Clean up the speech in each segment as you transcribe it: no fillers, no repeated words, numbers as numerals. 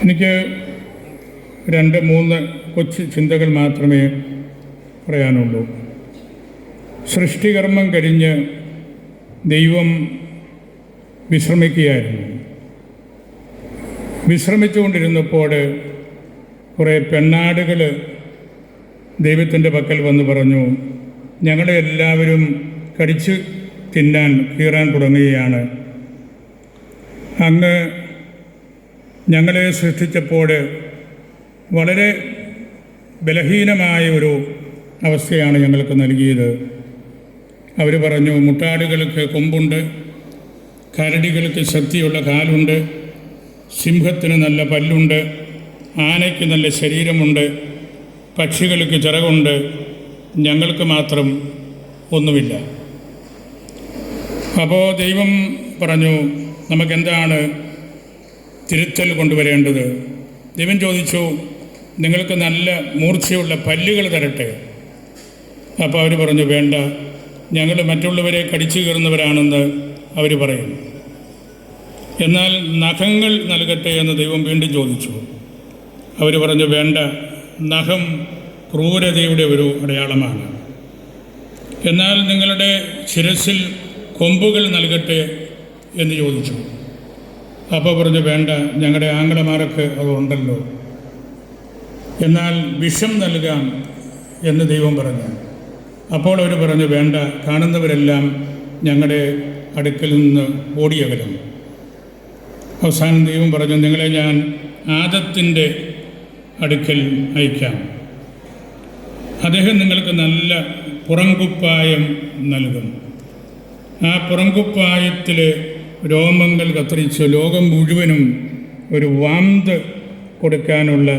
എനിക്ക് 2-3 കൊച്ചു ചിന്തകൾ മാത്രമേ പറയാനുള്ളൂ. സൃഷ്ടികർമ്മം കഴിഞ്ഞ് ദൈവം വിശ്രമിക്കുകയായിരുന്നു. വിശ്രമിച്ചുകൊണ്ടിരുന്നപ്പോൾ കുറേ പെണ്ണാടുകൾ ദൈവത്തിൻ്റെ പക്കൽ വന്ന് പറഞ്ഞു, ഞങ്ങളെ എല്ലാവരും കടിച്ച് തിന്നാൻ കീറാൻ തുടങ്ങുകയാണ്. അങ്ങ് ഞങ്ങളെ സൃഷ്ടിച്ചപ്പോൾ വളരെ ബലഹീനമായ ഒരു അവസ്ഥയാണ് ഞങ്ങൾക്ക് നൽകിയത്. അവർ പറഞ്ഞു, മുട്ടാടുകൾക്ക് കൊമ്പുണ്ട്, കരടികൾക്ക് ശക്തിയുള്ള കാലുണ്ട്, സിംഹത്തിന് നല്ല പല്ലുണ്ട്, ആനയ്ക്ക് നല്ല ശരീരമുണ്ട്, പക്ഷികൾക്ക് ചിറകുണ്ട്, ഞങ്ങൾക്ക് മാത്രം ഒന്നുമില്ല. അപ്പോൾ ദൈവം പറഞ്ഞു, നമുക്കെന്താണ് തിരുത്തൽ കൊണ്ടുവരേണ്ടത്? ദൈവം ചോദിച്ചു, നിങ്ങൾക്ക് നല്ല മൂർച്ചയുള്ള പല്ലുകൾ തരട്ടെ? അപ്പോൾ അവർ പറഞ്ഞു, വേണ്ട, ഞങ്ങൾ മറ്റുള്ളവരെ കടിച്ചു കയറുന്നവരാണെന്ന് അവർ പറയും. എന്നാൽ നഖങ്ങൾ നൽകട്ടെ എന്ന് ദൈവം വീണ്ടും ചോദിച്ചു. അവർ പറഞ്ഞു, വേണ്ട, നഖം ക്രൂരതയുടെ ഒരു അടയാളമാണ്. എന്നാൽ നിങ്ങളുടെ ശിരസിൽ കൊമ്പുകൾ നൽകട്ടെ എന്ന് ചോദിച്ചു. അപ്പോൾ പറഞ്ഞു, വേണ്ട, ഞങ്ങളുടെ ആംഗളമാർക്ക് അതുണ്ടല്ലോ. എന്നാൽ വിഷം നൽകാം എന്ന് ദൈവം പറഞ്ഞു. അപ്പോൾ അവർ പറഞ്ഞു, വേണ്ട, കാണുന്നവരെല്ലാം ഞങ്ങളുടെ അടുക്കൽ നിന്ന് ഓടിയകലും. അവസാനം ദൈവം പറഞ്ഞു, നിങ്ങളെ ഞാൻ ആദത്തിൻ്റെ അടുക്കൽ അയക്കാം. അദ്ദേഹം നിങ്ങൾക്ക് നല്ല പുറംകുപ്പായം നൽകും. ആ പുറംകുപ്പായത്തിൽ രോമങ്ങൾ കത്തിരിച്ച് ലോകം മുഴുവനും ഒരു വാന്ത് കൊടുക്കാനുള്ള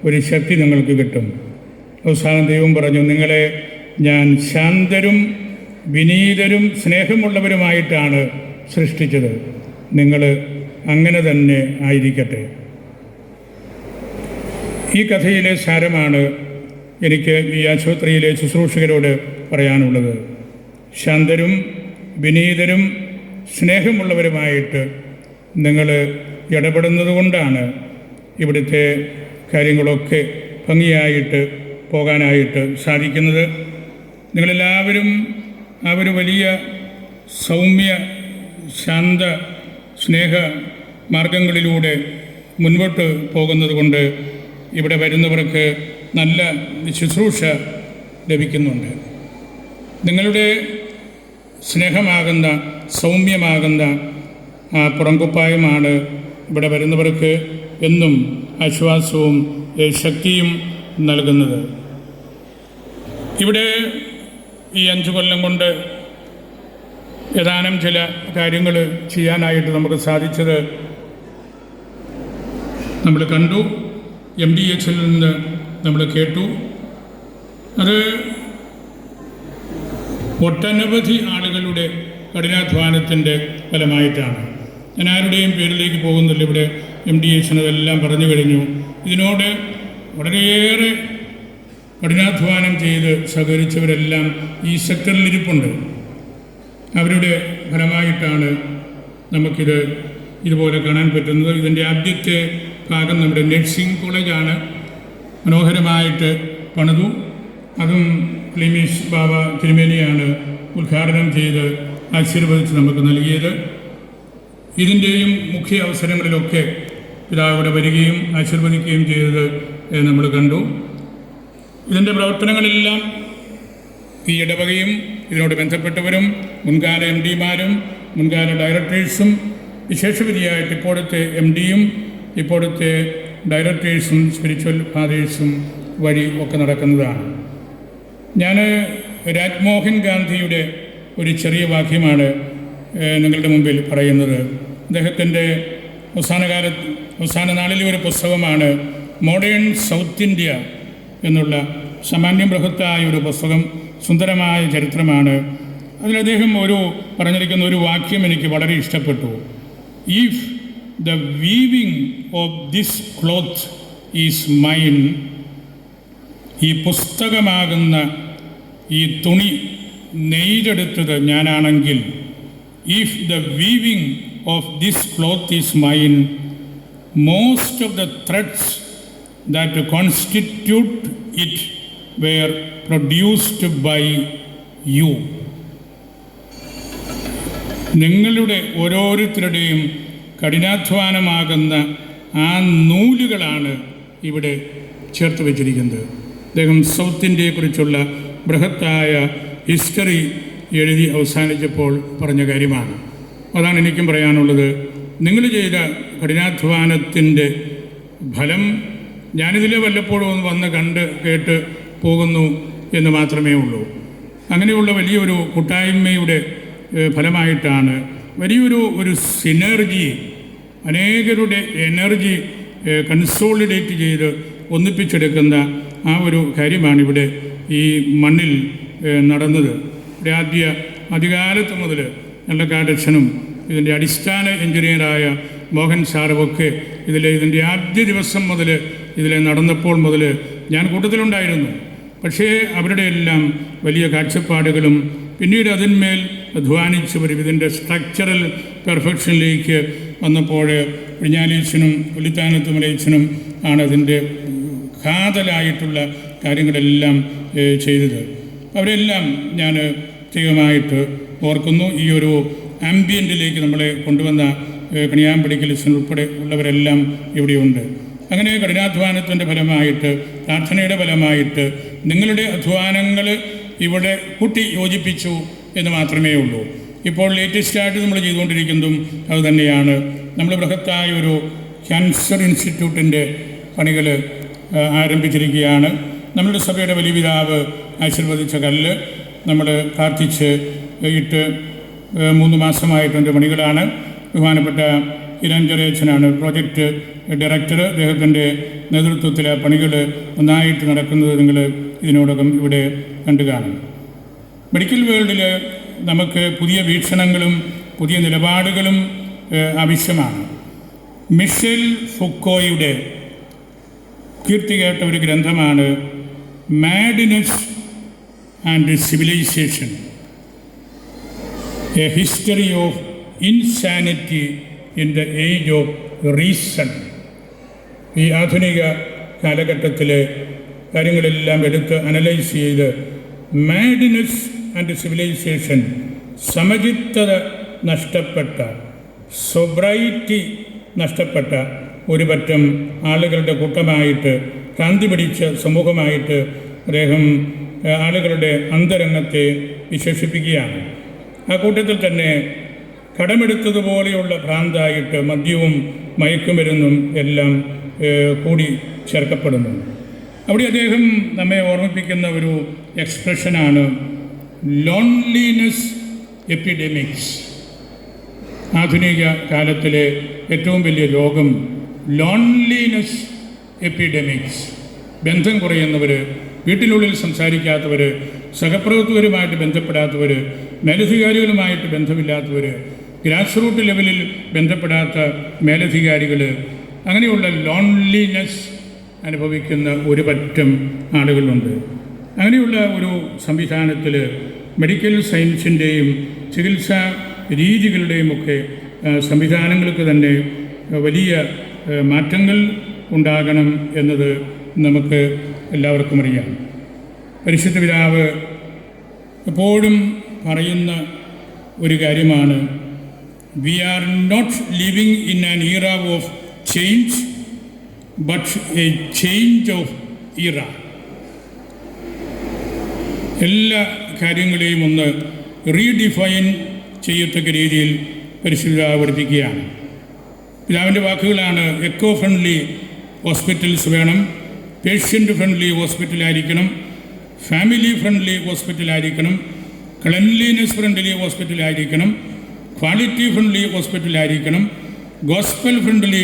ഒരു ശക്തി നിങ്ങൾക്ക് കിട്ടും. അവസാനം ദൈവം പറഞ്ഞു, നിങ്ങളെ ഞാൻ ശാന്തരും വിനീതരും സ്നേഹമുള്ളവരുമായിട്ടാണ് സൃഷ്ടിച്ചത്. നിങ്ങൾ അങ്ങനെ തന്നെ ആയിരിക്കട്ടെ. ഈ കഥയിലെ സാരമാണ് എനിക്ക് ഈ ആശുപത്രിയിലെ ശുശ്രൂഷകരോട് പറയാനുള്ളത്. ശാന്തരും വിനീതരും സ്നേഹമുള്ളവരുമായിട്ട് നിങ്ങൾ ഇടപെടുന്നത് കൊണ്ടാണ് ഇവിടുത്തെ കാര്യങ്ങളൊക്കെ ഭംഗിയായിട്ട് പോകാനായിട്ട് സാധിക്കുന്നത്. നിങ്ങളെല്ലാവരും ആ ഒരു വലിയ സൗമ്യ ശാന്ത സ്നേഹ മാർഗങ്ങളിലൂടെ മുൻപോട്ട് പോകുന്നത് കൊണ്ട് ഇവിടെ വരുന്നവർക്ക് നല്ല ശുശ്രൂഷ ലഭിക്കുന്നുണ്ട്. നിങ്ങളുടെ സ്നേഹമാകുന്ന സൗമ്യമാകുന്ന ആ പുറംകുപ്പായമാണ് ഇവിടെ വരുന്നവർക്ക് എന്നും ആശ്വാസവും ശക്തിയും നൽകുന്നത്. ഇവിടെ ഈ 5 കൊല്ലം കൊണ്ട് ഏതാനും ചില കാര്യങ്ങൾ ചെയ്യാനായിട്ട് നമുക്ക് സാധിച്ചത് നമ്മൾ കണ്ടു. MDHൽ നിന്ന് നമ്മൾ കേട്ടു. അത് ഒട്ടനവധി ആളുകളുടെ കഠിനാധ്വാനത്തിൻ്റെ ഫലമായിട്ടാണ്. ഞാൻ ആരുടെയും പേരിലേക്ക് പോകുന്നില്ല. ഇവിടെ MDHനതെല്ലാം പറഞ്ഞു കഴിഞ്ഞു. ഇതിനോട് വളരെയേറെ കഠിനാധ്വാനം ചെയ്ത് സഹകരിച്ചവരെല്ലാം ഈ സെക്ടറിൽ ഇരിപ്പുണ്ട്. അവരുടെ ഫലമായിട്ടാണ് നമുക്കിത് ഇതുപോലെ കാണാൻ പറ്റുന്നത്. ഇതിൻ്റെ ആദ്യത്തെ ഭാഗം നമ്മുടെ നഴ്സിംഗ് കോളേജാണ്. മനോഹരമായിട്ട് പണിതു. അതും ക്ലീമീഷ് ബാബ തിരുമേനിയാണ് ഉദ്ഘാടനം ചെയ്ത് ആശീർവദിച്ച് നമുക്ക് നൽകിയത്. ഇതിൻ്റെയും മുഖ്യ അവസരങ്ങളിലൊക്കെ പിതാവ് ഇവിടെ വരികയും ആശീർവദിക്കുകയും ചെയ്തത് നമ്മൾ കണ്ടു. ഇതിൻ്റെ പ്രവർത്തനങ്ങളെല്ലാം ഈ ഇടവകയും ഇതിനോട് ബന്ധപ്പെട്ടവരും മുൻകാല MDമാരും മുൻകാല ഡയറക്ടേഴ്സും വിശേഷവിധിയായിട്ട് ഇപ്പോഴത്തെ MDയും ഇപ്പോഴത്തെ ഡയറക്ടേഴ്സും സ്പിരിച്വൽ ഫാദേഴ്സും വഴി ഒക്കെ നടക്കുന്നതാണ്. ഞാൻ രാജ്മോഹൻ ഗാന്ധിയുടെ ഒരു ചെറിയ വാക്യമാണ് നിങ്ങളുടെ മുമ്പിൽ പറയുന്നത്. അദ്ദേഹത്തിൻ്റെ അവസാന നാളിലെ ഒരു പുസ്തകമാണ് മോഡേൺ സൗത്ത് ഇന്ത്യ എന്നുള്ള സാമാന്യം ബൃഹത്തായ ഒരു പുസ്തകം. സുന്ദരമായ ചരിത്രമാണ്. അതിൽ അദ്ദേഹം പറഞ്ഞിരിക്കുന്ന ഒരു വാക്യം എനിക്ക് വളരെ ഇഷ്ടപ്പെട്ടു. If the weaving of this cloth is mine, ഈ പുസ്തകമാകുന്ന ഈ തുണി നെയ്തെടുത്തത് ഞാനാണെങ്കിൽ, if the weaving of this cloth is mine, most of the threats that constitute it were produced by you. നിങ്ങളുടെ ഓരോരുത്തരുടെയും കഠിനാധ്വാനമാകുന്ന ആ നൂലുകളാണ് ഇവിടെ ചേർത്ത് വച്ചിരിക്കുന്നത്. അദ്ദേഹം സൗത്ത് ഇന്ത്യയെക്കുറിച്ചുള്ള ബൃഹത്തായ ഹിസ്റ്ററി എഴുതി അവസാനിച്ചപ്പോൾ പറഞ്ഞ കാര്യമാണ്. അതാണ് എനിക്കും പറയാനുള്ളത്. നിങ്ങൾ ചെയ്ത കഠിനാധ്വാനത്തിൻ്റെ ഫലം ഞാനിതിലെ വല്ലപ്പോഴും വന്ന് കണ്ട് കേട്ട് പോകുന്നു എന്ന് മാത്രമേ ഉള്ളൂ. അങ്ങനെയുള്ള വലിയൊരു കൂട്ടായ്മയുടെ ഫലമായിട്ടാണ് വലിയൊരു സിനർജി, അനേകരുടെ എനർജി കൺസോളിഡേറ്റ് ചെയ്ത് ഒന്നിപ്പിച്ചെടുക്കുന്ന ആ ഒരു കാര്യമാണ് ഇവിടെ ഈ മണ്ണിൽ നടന്നത്. ആദ്യ ആദ്യകാലത്ത് മുതൽ നല്ലക്കാട്ടച്ഛനും ഇതിൻ്റെ അടിസ്ഥാന എഞ്ചിനീയറായ മോഹൻ സാറുമൊക്കെ ഇതിൻ്റെ ആദ്യ ദിവസം മുതൽ ഇതിൽ നടന്നപ്പോൾ മുതൽ ഞാൻ കൂട്ടത്തിലുണ്ടായിരുന്നു. പക്ഷേ അവരുടെ എല്ലാം വലിയ കാഴ്ചപ്പാടുകളും പിന്നീട് അതിന്മേൽ അധ്വാനിച്ചവരും ഇതിൻ്റെ സ്ട്രക്ചറൽ പെർഫെക്ഷനിലേക്ക് വന്നപ്പോൾ പിഞ്ഞാലീച്ചനും പുലിത്താനത്ത് മലയച്ചനും ആണ് അതിൻ്റെ കാതലായിട്ടുള്ള കാര്യങ്ങളെല്ലാം ചെയ്തത്. അവരെല്ലാം ഞാൻ പ്രത്യേകമായിട്ട് ഓർക്കുന്നു. ഈ ഒരു ആംബിയൻറ്റിലേക്ക് നമ്മളെ കൊണ്ടുവന്ന കണിയാമ്പടിക്കലിച്ചൻ ഉൾപ്പെടെ ഉള്ളവരെല്ലാം ഇവിടെയുണ്ട്. അങ്ങനെ കഠിനാധ്വാനത്തിൻ്റെ ഫലമായിട്ട്, പ്രാർത്ഥനയുടെ ഫലമായിട്ട് നിങ്ങളുടെ അധ്വാനങ്ങൾ ഇവിടെ കൂട്ടി യോജിപ്പിച്ചു എന്ന് മാത്രമേ ഉള്ളൂ. ഇപ്പോൾ ലേറ്റസ്റ്റായിട്ട് നമ്മൾ ചെയ്തുകൊണ്ടിരിക്കുന്നതും അതുതന്നെയാണ്. നമ്മൾ ബൃഹത്തായ ഒരു ക്യാൻസർ ഇൻസ്റ്റിറ്റ്യൂട്ടിൻ്റെ പണികൾ ആരംഭിച്ചിരിക്കുകയാണ്. നമ്മളുടെ സഭയുടെ വലിയ പിതാവ് ആശീർവദിച്ച കല്ല് നമ്മൾ പ്രാർത്ഥിച്ച് ഇട്ട് 3 മാസമായിട്ടുണ്ട് പണികളാണ്. ബഹുമാനപ്പെട്ട ഇരഞ്ചരേച്ചനാണ് പ്രോജക്റ്റ് ഡയറക്ടർ. അദ്ദേഹത്തിൻ്റെ നേതൃത്വത്തിൽ ആ പണികൾ നന്നായിട്ട് നടക്കുന്നത് നിങ്ങൾ ഇതിനോടകം ഇവിടെ കണ്ടു കാണും. മെഡിക്കൽ വേൾഡിൽ നമുക്ക് പുതിയ വീക്ഷണങ്ങളും പുതിയ നിലപാടുകളും ആവശ്യമാണ്. മിഷേൽ ഫുക്കോയുടെ കീർത്തി കേട്ട ഒരു ഗ്രന്ഥമാണ് madness and civilization, a history of insanity in the age of reason. ഈ ആധുനിക കാലഘട്ടത്തിലെ കാര്യങ്ങളെല്ലാം എടുത്ത് അനലൈസ് ചെയ്ത് മാഡ്നെസ് ആൻഡ് സിവിലൈസേഷൻ, സമചിത്തത നഷ്ടപ്പെട്ട, സൊബ്രൈറ്റി നഷ്ടപ്പെട്ട ഒരു പറ്റം ആളുകളുടെ കൂട്ടമായിട്ട്, ഭ്രാന്തി പിടിച്ച സമൂഹമായിട്ട് അദ്ദേഹം ആളുകളുടെ അന്തരംഗത്തെ വിശേഷിപ്പിക്കുകയാണ്. ആ കൂട്ടത്തിൽ തന്നെ കടമെടുത്തതുപോലെയുള്ള ഭ്രാന്തായിട്ട് മദ്യവും മയക്കുമരുന്നും എല്ലാം കൂടി ചേർക്കപ്പെടുന്നു. അവിടെ അദ്ദേഹം നമ്മെ ഓർമ്മിപ്പിക്കുന്ന ഒരു എക്സ്പ്രഷനാണ് ലോൺലിനെസ് എപ്പിഡെമിക്സ്. ആധുനിക കാലത്തിലെ ഏറ്റവും വലിയ രോഗം ലോൺലിനെസ് എപ്പിഡെമിക്സ്. ബന്ധം കുറയുന്നവർ, വീട്ടിനുള്ളിൽ സംസാരിക്കാത്തവർ, സഹപ്രവർത്തകരുമായിട്ട് ബന്ധപ്പെടാത്തവർ, മേലധികാരികളുമായിട്ട് ബന്ധമില്ലാത്തവർ, ഗ്രാസ് റൂട്ട് ലെവലിൽ ബന്ധപ്പെടാത്ത മേലധികാരികൾ, അങ്ങനെയുള്ള ലോൺലിനെസ് അനുഭവിക്കുന്ന ഒരു പറ്റം ആളുകളുണ്ട്. അങ്ങനെയുള്ള ഒരു സംവിധാനത്തിൽ മെഡിക്കൽ സയൻസിൻ്റെയും ചികിത്സാ രീതികളുടെയും ഒക്കെ സംവിധാനങ്ങൾക്ക് തന്നെ വലിയ മാറ്റങ്ങൾ ഉണ്ടാകണം എന്നത് നമുക്ക് എല്ലാവർക്കും അറിയാം. പരിശുദ്ധ പിതാവ് എപ്പോഴും പറയുന്ന ഒരു കാര്യമാണ്, we are not living in an era of change but a change of era. എല്ലാ കാര്യങ്ങളെയും ഒന്ന് റീഡിഫൈൻ ചെയ്യത്തക്ക രീതിയിൽ പരിശുദ്ധ പിതാവ് പഠിപ്പിക്കുകയാണ്. പിതാവിൻ്റെ വാക്കുകളാണ്, എക്കോ ഫ്രണ്ട്ലി ഹോസ്പിറ്റൽസ് വേണം, പേഷ്യൻ്റ് ഫ്രണ്ട്ലി ഹോസ്പിറ്റലായിരിക്കണം, ഫാമിലി ഫ്രണ്ട്ലി ഹോസ്പിറ്റലായിരിക്കണം, ക്ലെൻലിനെസ് ഫ്രണ്ട്ലി ഹോസ്പിറ്റലായിരിക്കണം, ക്വാളിറ്റി ഫ്രണ്ട്ലി ഹോസ്പിറ്റലായിരിക്കണം, ഗോസ്പൽ ഫ്രണ്ട്ലി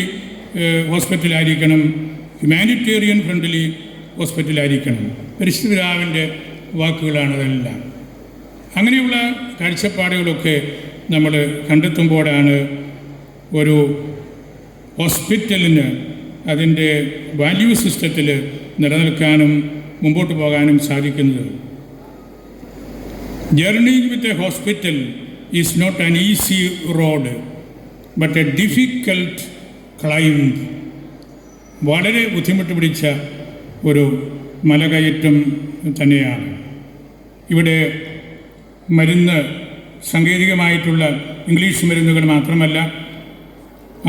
ഹോസ്പിറ്റലായിരിക്കണം, ഹ്യൂമാനിറ്റേറിയൻ ഫ്രണ്ട്ലി ഹോസ്പിറ്റലായിരിക്കണം. പരിശുദ്ധ പിതാവിൻ്റെ വാക്കുകളാണതെല്ലാം. അങ്ങനെയുള്ള കാഴ്ചപ്പാടുകളൊക്കെ നമ്മൾ കണ്ടെത്തുമ്പോഴാണ് ഒരു ഹോസ്പിറ്റലിന് അതിൻ്റെ വാല്യൂ സിസ്റ്റത്തിൽ നിലനിൽക്കാനും മുമ്പോട്ട് പോകാനും സാധിക്കുന്നത്. Journeying with a hospital is not an easy road but a difficult climb. വളരെ ബുദ്ധിമുട്ട് പിടിച്ച ഒരു മലകയറ്റം തന്നെയാണ്. ഇവിടെ മരുന്ന് സാങ്കേതികമായിട്ടുള്ള ഇംഗ്ലീഷ് മരുന്നുകൾ മാത്രമല്ല,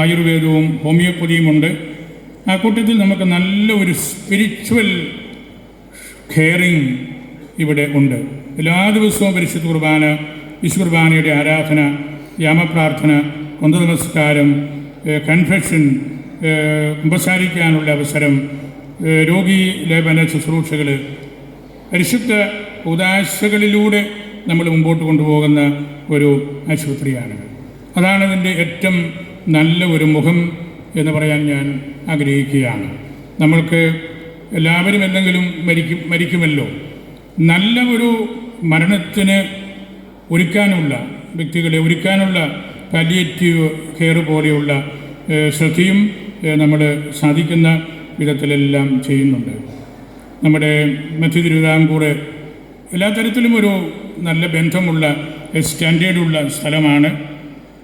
ആയുർവേദവും ഹോമിയോപ്പതിയുമുണ്ട്. ആ കൂട്ടത്തിൽ നമുക്ക് നല്ല ഒരു സ്പിരിച്വൽ കെയറിങ് ഇവിടെ ഉണ്ട്. എല്ലാ ദിവസവും പരിശുദ്ധ കുർബാന, വിശുദ്ധ കുർബാനയുടെ ആരാധന, യാമപ്രാർത്ഥന, കൊന്ത നമസ്കാരം, കൺഫെഷൻ, ഉപസാരിക്കാനുള്ള അവസരം, രോഗി ലേപന ശുശ്രൂഷകൾ, പരിശുദ്ധ ഉദാശകളിലൂടെ നമ്മൾ മുമ്പോട്ട് കൊണ്ടുപോകുന്ന ഒരു ആശുപത്രിയാണ്. അതാണ് അതിൻ്റെ ഏറ്റവും നല്ല ഒരു മുഖം എന്ന് പറയാൻ ഞാൻ ആഗ്രഹിക്കുകയാണ്. നമ്മൾക്ക് എല്ലാവരും എന്തെങ്കിലും മരിക്കുമല്ലോ. നല്ല ഒരു മരണത്തിന് ഒരുക്കാനുള്ള വ്യക്തികളെ ഒരുക്കാനുള്ള പാലിയേറ്റീവ് കെയർ പോലെയുള്ള ശ്രദ്ധയും നമ്മൾ സാധിക്കുന്ന വിധത്തിലെല്ലാം ചെയ്യുന്നുണ്ട്. നമ്മുടെ മധ്യ തിരുവിതാംകൂർ എല്ലാ തരത്തിലും ഒരു നല്ല ബന്ധമുള്ള സ്റ്റാൻഡേർഡുള്ള സ്ഥലമാണ്.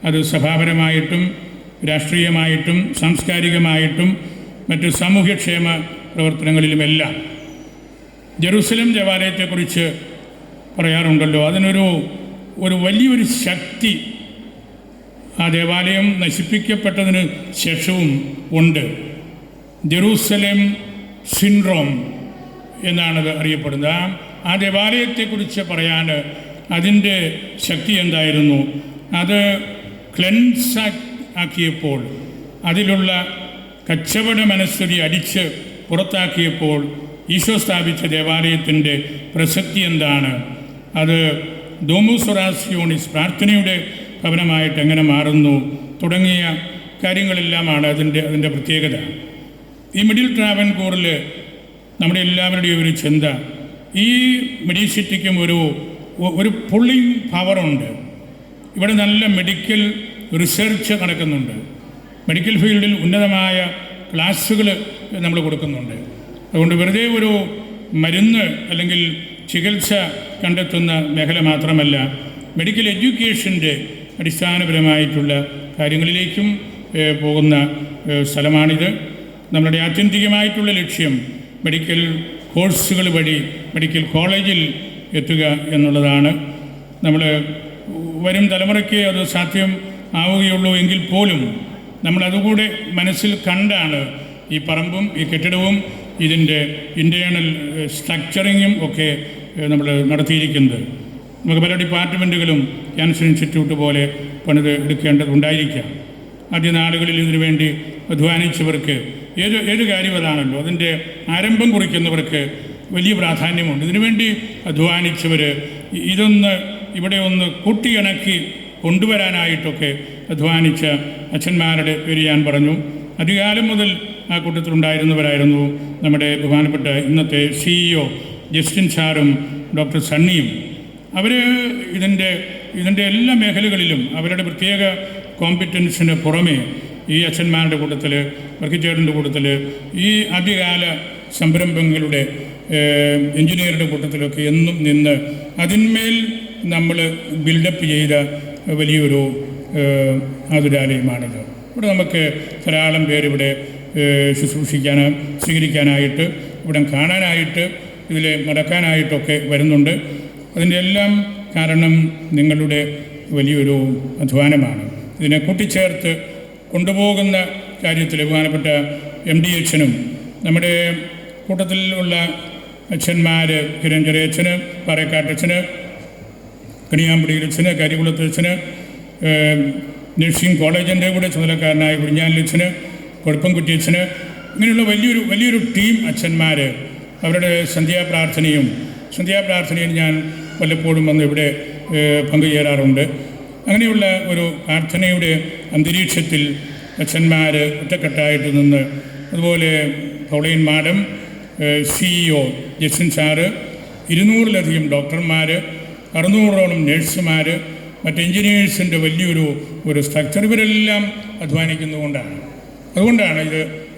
അത് സഭാപരമായിട്ടും രാഷ്ട്രീയമായിട്ടും സാംസ്കാരികമായിട്ടും മറ്റ് സാമൂഹ്യക്ഷേമ പ്രവർത്തനങ്ങളിലുമെല്ലാം. ജെറുസലേം ദേവാലയത്തെക്കുറിച്ച് പറയാറുണ്ടല്ലോ, അതിനൊരു വലിയൊരു ശക്തി ആ ദേവാലയം നശിപ്പിക്കപ്പെട്ടതിന് ശേഷവും ഉണ്ട്. ജെറൂസലേം സിൻഡ്രോം എന്നാണത് അറിയപ്പെടുന്നത്. ആ ദേവാലയത്തെക്കുറിച്ച് പറയാൻ അതിൻ്റെ ശക്തി എന്തായിരുന്നു? അത് ക്ലെൻസ് ആക്കിയപ്പോൾ, അതിലുള്ള കച്ചവട മനസ്ഥിതി അടിച്ച് പുറത്താക്കിയപ്പോൾ ഈശോ സ്ഥാപിച്ച ദേവാലയത്തിൻ്റെ പ്രസക്തി എന്താണ്? അത് ഡോമോസ് ഒറാസിയോണിസ്, പ്രാർത്ഥനയുടെ ഭവനമായിട്ട് എങ്ങനെ മാറുന്നു തുടങ്ങിയ കാര്യങ്ങളെല്ലാമാണ് അതിൻ്റെ പ്രത്യേകത. ഈ മിഡിൽ ട്രാവൻകൂറിൽ നമ്മുടെ എല്ലാവരുടെയും ഒരു ചിന്ത, ഈ മെഡിസിറ്റിക്കും ഒരു പുള്ളിങ് പവറുണ്ട്. ഇവിടെ നല്ല മെഡിക്കൽ റിസർച്ച് നടക്കുന്നുണ്ട്. മെഡിക്കൽ ഫീൽഡിൽ ഉന്നതമായ ക്ലാസ്സുകൾ നമ്മൾ കൊടുക്കുന്നുണ്ട്. അതുകൊണ്ട് വെറുതെ ഒരു മരുന്ന് അല്ലെങ്കിൽ ചികിത്സ കണ്ടെത്തുന്ന മേഖല മാത്രമല്ല, മെഡിക്കൽ എഡ്യൂക്കേഷൻ്റെ അടിസ്ഥാനപരമായിട്ടുള്ള കാര്യങ്ങളിലേക്കും പോകുന്ന സ്ഥലമാണിത്. നമ്മളുടെ ആത്യന്തികമായിട്ടുള്ള ലക്ഷ്യം മെഡിക്കൽ കോഴ്സുകൾ വഴി മെഡിക്കൽ കോളേജിൽ എത്തുക എന്നുള്ളതാണ്. നമ്മൾ വരും തലമുറയ്ക്ക് അത് സാധ്യം ആവുകയുള്ളൂ എങ്കിൽ പോലും നമ്മളതുകൂടെ മനസ്സിൽ കണ്ടാണ് ഈ പറമ്പും ഈ കെട്ടിടവും ഇതിൻ്റെ ഇൻറ്റേർണൽ സ്ട്രക്ചറിങ്ങും ഒക്കെ നമ്മൾ നടത്തിയിരിക്കുന്നത്. നമുക്ക് പല ഡിപ്പാർട്ട്മെൻറ്റുകളും ക്യാൻസർ ഇൻസ്റ്റിറ്റ്യൂട്ട് പോലെ പണിത് എടുക്കേണ്ടതുണ്ടായിരിക്കാം. ആദ്യ നാളുകളിൽ ഇതിനു വേണ്ടി അധ്വാനിച്ചവർക്ക് ഏത് കാര്യം അതാണല്ലോ, അതിൻ്റെ ആരംഭം കുറിക്കുന്നവർക്ക് വലിയ പ്രാധാന്യമുണ്ട്. ഇതിനുവേണ്ടി അധ്വാനിച്ചവർ ഇവിടെ ഒന്ന് കൂട്ടിയിണക്കി കൊണ്ടുവരാനായിട്ടൊക്കെ അധ്വാനിച്ച അച്ഛന്മാരുടെ പേര് ഞാൻ പറഞ്ഞു. അധികാലം മുതൽ ആ കൂട്ടത്തിലുണ്ടായിരുന്നവരായിരുന്നു നമ്മുടെ ബഹുമാനപ്പെട്ട ഇന്നത്തെ CEO ജസ്റ്റിൻ സാറും ഡോക്ടർ സണ്ണിയും. അവർ ഇതിൻ്റെ എല്ലാ മേഖലകളിലും അവരുടെ പ്രത്യേക കോമ്പിറ്റൻസിന് പുറമേ ഈ അച്ഛന്മാരുടെ കൂട്ടത്തിൽ, വർക്കിച്ചേട്ടൻ്റെ കൂട്ടത്തിൽ, ഈ ആദ്യകാല സംരംഭങ്ങളുടെ എഞ്ചിനീയറുടെ കൂട്ടത്തിലൊക്കെ എന്നും നിന്ന് അതിന്മേൽ നമ്മൾ ബിൽഡപ്പ് ചെയ്ത വലിയൊരു ആതുരാലയമാണിത്. ഇവിടെ നമുക്ക് ധാരാളം പേരിവിടെ സ്വീകരിക്കാനായിട്ട്, ഇവിടെ കാണാനായിട്ട്, ഇതിൽ നടക്കാനായിട്ടൊക്കെ വരുന്നുണ്ട്. അതിൻ്റെ എല്ലാം കാരണം നിങ്ങളുടെ വലിയൊരു അധ്വാനമാണ്. ഇതിനെ കൂട്ടിച്ചേർത്ത് കൊണ്ടുപോകുന്ന കാര്യത്തിൽ ബഹുമാനപ്പെട്ട MD അച്ഛനും നമ്മുടെ കൂട്ടത്തിൽ ഉള്ള അച്ഛന്മാർ, കിരഞ്ജര അച്ഛന്, പാറേക്കാട്ടച്ഛന്, കണിയാമ്പടിയിലച്ഛന്, കരികുളത്തച്ഛന്, നഴ്സിംഗ് കോളേജിൻ്റെ കൂടെ ചുമതലക്കാരനായ കുടിഞ്ഞാലിലച്ഛന്, കൊഴുപ്പംകുറ്റിയച്ഛന്, ഇങ്ങനെയുള്ള വലിയൊരു ടീം അച്ഛന്മാർ അവരുടെ സന്ധ്യാപ്രാർത്ഥനയും ഞാൻ വല്ലപ്പോഴും വന്ന് ഇവിടെ പങ്കുചേരാറുണ്ട്. അങ്ങനെയുള്ള ഒരു പ്രാർത്ഥനയുടെ അന്തരീക്ഷത്തിൽ അച്ഛന്മാർ ഒറ്റക്കെട്ടായിട്ട് നിന്ന്, അതുപോലെ പൗളീൻ മാഡം, CEO ജസ്റ്റിൻ സാറ്, 200-ലധികം ഡോക്ടർമാർ, 600ഓളം നഴ്സുമാർ, മറ്റ് എൻജിനീയേഴ്സിൻ്റെ വലിയൊരു സ്ട്രക്ചർ, ഇവരെല്ലാം അധ്വാനിക്കുന്നതുകൊണ്ടാണ്. അതുകൊണ്ടാണ്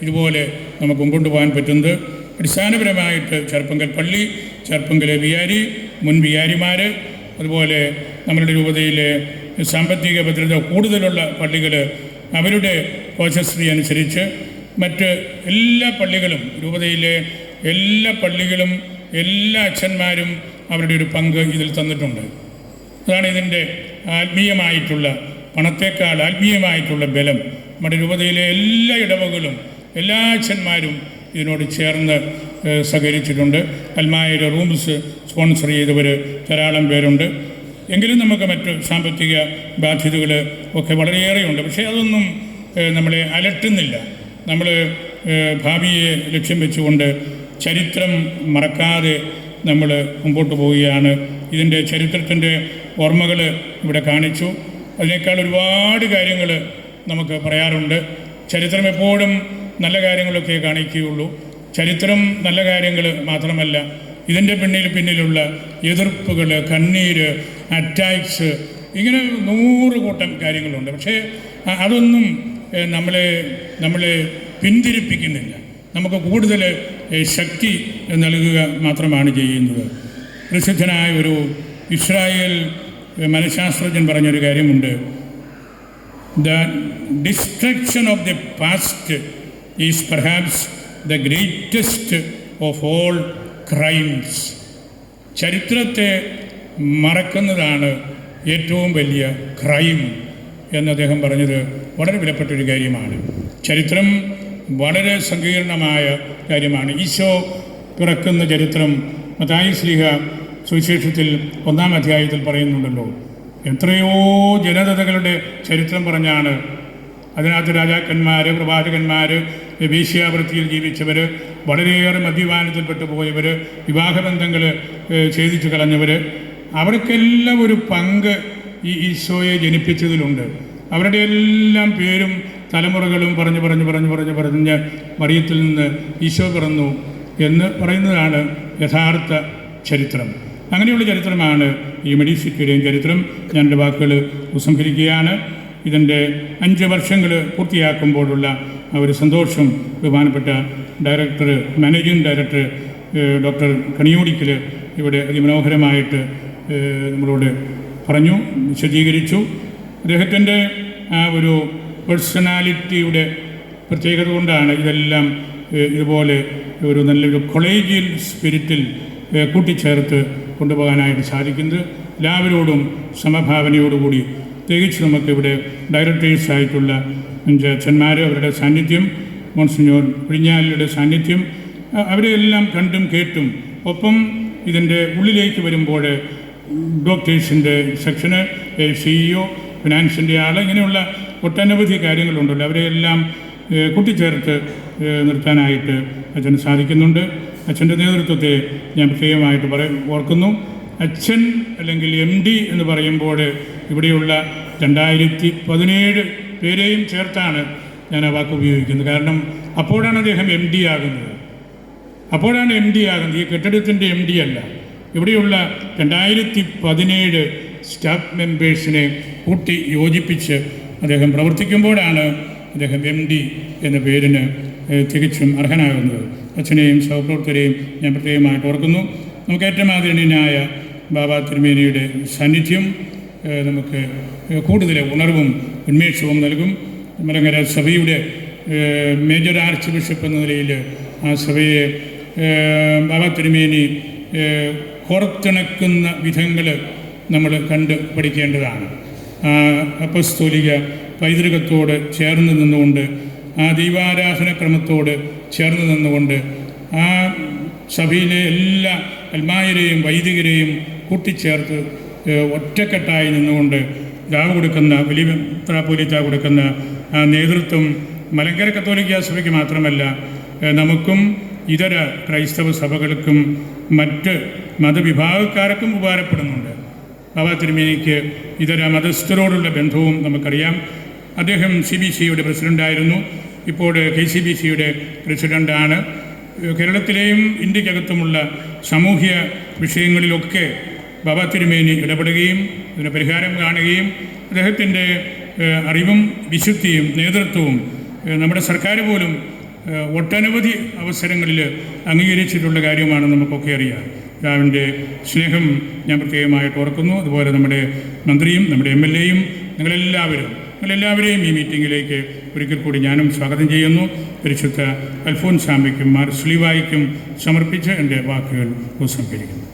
ഇതുപോലെ നമുക്ക് മുമ്പോട്ട് പോകാൻ പറ്റുന്നത്. അടിസ്ഥാനപരമായിട്ട് ചെറുപ്പങ്കൽ പള്ളി, ചെറുപ്പങ്കൽ വികാരി, മുൻ വികാരിമാർ, അതുപോലെ നമ്മളുടെ രൂപതയിലെ സാമ്പത്തിക ഭദ്രത കൂടുതലുള്ള പള്ളികൾ അവരുടെ കോശശ്രീ അനുസരിച്ച് മറ്റ് എല്ലാ പള്ളികളും, രൂപതയിലെ എല്ലാ പള്ളികളും എല്ലാ അച്ഛന്മാരും അവരുടെ ഒരു പങ്ക് ഇതിൽ തന്നിട്ടുണ്ട്. അതാണ് ഇതിൻ്റെ ആത്മീയമായിട്ടുള്ള, പണത്തേക്കാൾ ആത്മീയമായിട്ടുള്ള ബലം. നമ്മുടെ രൂപതയിലെ എല്ലാ ഇടവകളും എല്ലാ അച്ഛന്മാരും ഇതിനോട് ചേർന്ന് സഹകരിച്ചിട്ടുണ്ട്. അൽമായയുടെ റൂംസ് സ്പോൺസർ ചെയ്തവർ ധാരാളം പേരുണ്ട്. എങ്കിലും നമുക്ക് മറ്റ് സാമ്പത്തിക ബാധ്യതകൾ ഒക്കെ വളരെയേറെയുണ്ട്. പക്ഷേ അതൊന്നും നമ്മളെ അലട്ടുന്നില്ല. നമ്മൾ ഭാവിയെ ലക്ഷ്യം വെച്ചുകൊണ്ട് ചരിത്രം മറക്കാതെ നമ്മൾ മുമ്പോട്ട് പോവുകയാണ്. ഇതിൻ്റെ ചരിത്രത്തിൻ്റെ ഓർമ്മകൾ ഇവിടെ കാണിച്ചു. അതിനേക്കാൾ ഒരുപാട് കാര്യങ്ങൾ നമുക്ക് പറയാറുണ്ട്. ചരിത്രം എപ്പോഴും നല്ല കാര്യങ്ങളൊക്കെ കാണിക്കുകയുള്ളൂ. ചരിത്രം നല്ല കാര്യങ്ങൾ മാത്രമല്ല, ഇതിൻ്റെ പിന്നിലുള്ള എതിർപ്പുകൾ, കണ്ണീര്, അറ്റാക്സ്, ഇങ്ങനെ 100 കൂട്ടം കാര്യങ്ങളുണ്ട്. പക്ഷേ അതൊന്നും നമ്മളെ പിന്തിരിപ്പിക്കുന്നില്ല. നമുക്ക് കൂടുതൽ ശക്തി നൽകുക മാത്രമാണ് ചെയ്യുന്നത്. പ്രസിദ്ധനായ ഒരു ഇസ്രായേൽ മനഃശാസ്ത്രജ്ഞൻ പറഞ്ഞൊരു കാര്യമുണ്ട്. The destruction of the past is perhaps the greatest of all crimes. ചരിത്രത്തെ മറക്കുന്നതാണ് ഏറ്റവും വലിയ ക്രൈം എന്ന് അദ്ദേഹം പറഞ്ഞത് വളരെ വിലപ്പെട്ടൊരു കാര്യമാണ്. ചരിത്രം വളരെ സങ്കീർണമായ കാര്യമാണ്. ഈശോ പിറക്കുന്ന ചരിത്രം മത്തായി ശ്ലീഹ സുവിശേഷത്തിൽ 1-ാം അധ്യായത്തിൽ പറയുന്നുണ്ടല്ലോ. എത്രയോ ജനതകളുടെ ചരിത്രം പറഞ്ഞാണ്. അതിനകത്ത് രാജാക്കന്മാർ, പ്രവാചകന്മാർ, വേശ്യാവൃത്തിയിൽ ജീവിച്ചവർ, വളരെയേറെ മദ്യപാനത്തിൽപ്പെട്ടു പോയവർ, വിവാഹബന്ധങ്ങൾ ഛേദിച്ചു കളഞ്ഞവർ, അവർക്കെല്ലാം ഒരു പങ്ക് ഈ ഈശോയെ ജനിപ്പിച്ചതിലുണ്ട്. അവരുടെ എല്ലാം പേരും തലമുറകളും പറഞ്ഞ് മറിയത്തിൽ നിന്ന് ഈശോ പിറന്നു എന്ന് പറയുന്നതാണ് യഥാർത്ഥ ചരിത്രം. അങ്ങനെയുള്ള ചരിത്രമാണ് ഈ മെഡിസിറ്റിയുടെയും ചരിത്രം. ഞാൻ എൻ്റെ വാക്കുകൾ ഉപസംഹരിക്കുകയാണ്. ഇതിൻ്റെ 5 വർഷങ്ങൾ പൂർത്തിയാക്കുമ്പോഴുള്ള ഒരു സന്തോഷം ബഹുമാനപ്പെട്ട director, managing director doctor Kaniyodickal ഇവിടെ അതിമനോഹരമായിട്ട് നമ്മളോട് പറഞ്ഞു, വിശദീകരിച്ചു. അദ്ദേഹത്തിൻ്റെ ആ ഒരു പേഴ്സണാലിറ്റിയുടെ പ്രത്യേകത കൊണ്ടാണ് ഇതെല്ലാം ഇതുപോലെ ഒരു നല്ലൊരു കൊളേജിയൽ സ്പിരിറ്റിൽ കൂട്ടിച്ചേർത്ത് കൊണ്ടുപോകാനായിട്ട് സാധിക്കുന്നത്. എല്ലാവരോടും സമഭാവനയോടുകൂടി, പ്രത്യേകിച്ച് നമുക്കിവിടെ ഡയറക്ടേഴ്സായിട്ടുള്ള 5 അച്ഛന്മാർ, അവരുടെ സാന്നിധ്യം, മോൺസിഞ്ഞോർ പിഴിഞ്ഞാലിയുടെ സാന്നിധ്യം, അവരെയെല്ലാം കണ്ടും കേട്ടും, ഒപ്പം ഇതിൻ്റെ ഉള്ളിലേക്ക് വരുമ്പോൾ ഡോക്ടേഴ്സിൻ്റെ സെക്ഷന്, CEO, ഫിനാൻസിൻ്റെ ആൾ, ഇങ്ങനെയുള്ള ഒട്ടനവധി കാര്യങ്ങളുണ്ടല്ലോ. അവരെയെല്ലാം കൂട്ടിച്ചേർത്ത് നിർത്താനായിട്ട് അച്ഛന് സാധിക്കുന്നുണ്ട്. അച്ഛൻ്റെ നേതൃത്വത്തെ ഞാൻ പ്രത്യേകമായിട്ട് ഓർക്കുന്നു. അച്ഛൻ അല്ലെങ്കിൽ MD എന്ന് പറയുമ്പോൾ ഇവിടെയുള്ള 2017 പേരെയും ചേർത്താണ് ഞാൻ ആ വാക്ക് ഉപയോഗിക്കുന്നത്. കാരണം അപ്പോഴാണ് അദ്ദേഹം MD ആകുന്നത്. ഈ കെട്ടിടത്തിൻ്റെ MD അല്ല. ഇവിടെയുള്ള 2017 സ്റ്റാഫ് മെമ്പേഴ്സിനെ കൂട്ടി യോജിപ്പിച്ച് അദ്ദേഹം പ്രവർത്തിക്കുമ്പോഴാണ് അദ്ദേഹം MD എന്ന പേരിന് തികച്ചും അർഹനാകുന്നത്. അച്ഛനെയും സഹപ്രവർത്തകരെയും ഞാൻ പ്രത്യേകമായിട്ട് ഓർക്കുന്നു. നമുക്ക് ഏറ്റവും ആദരണീയനായ ബാബ തിരുമേനിയുടെ സാന്നിധ്യം നമുക്ക് കൂടുതൽ ഉണർവും ഉന്മേഷവും നൽകും. മലങ്കര സഭയുടെ മേജർ ആർച്ച് ബിഷപ്പ് എന്ന നിലയിൽ ആ സഭയെ ബാബ തിരുമേനി കോർത്തിണക്കുന്ന വിധങ്ങൾ നമ്മൾ കണ്ട് പഠിക്കേണ്ടതാണ്. ആ അപ്പസ്തോലിക പൈതൃകത്തോട് ചേർന്ന് നിന്നുകൊണ്ട്, ആ ദൈവാരാധനക്രമത്തോട് ചേർന്ന് നിന്നുകൊണ്ട്, ആ സഭയിലെ എല്ലാ അൽമായരെയും വൈദികരെയും കൂട്ടിച്ചേർത്ത് ഒറ്റക്കെട്ടായി നിന്നുകൊണ്ട് രാവ് കൊടുക്കുന്ന, വലിയ മെത്രാപ്പോലീത്ത കൊടുക്കുന്ന ആ നേതൃത്വം മലങ്കര കത്തോലിക്ക സഭയ്ക്ക് മാത്രമല്ല, നമുക്കും ഇതര ക്രൈസ്തവ സഭകൾക്കും മറ്റ് മതവിഭാഗക്കാർക്കും ഉപകാരപ്പെടുന്നുണ്ട്. ബാബ തിരുമേനിക്ക് ഇതര മതസ്ഥരോടുള്ള ബന്ധവും നമുക്കറിയാം. അദ്ദേഹം CBCയുടെ പ്രസിഡൻ്റായിരുന്നു. ഇപ്പോൾ KCBCയുടെ പ്രസിഡൻ്റാണ്. കേരളത്തിലെയും ഇന്ത്യക്കകത്തുമുള്ള സാമൂഹ്യ വിഷയങ്ങളിലൊക്കെ ബാബ തിരുമേനി ഇടപെടുകയും അതിന് പരിഹാരം കാണുകയും അദ്ദേഹത്തിൻ്റെ അറിവും വിശുദ്ധിയും നേതൃത്വവും നമ്മുടെ സർക്കാർ പോലും ഒട്ടനവധി അവസരങ്ങളിൽ അംഗീകരിച്ചിട്ടുള്ള കാര്യമാണ് നമുക്കൊക്കെ അറിയാം. രാവിൻ്റെ സ്നേഹം ഞാൻ പ്രത്യേകമായിട്ട് ഓർക്കുന്നു. അതുപോലെ നമ്മുടെ മന്ത്രിയും നമ്മുടെ MLAയും നിങ്ങളെല്ലാവരും നിങ്ങളെല്ലാവരെയും ഈ മീറ്റിങ്ങിലേക്ക് ഒരിക്കൽ കൂടി ഞാനും സ്വാഗതം ചെയ്യുന്നു. പരിശുദ്ധ അൽഫോൻസാമ്മയ്ക്കും മാർ സ്ലീവായ്ക്കും സമർപ്പിച്ച് എൻ്റെ വാക്കുകൾ ഉപസംഹരിക്കുന്നു.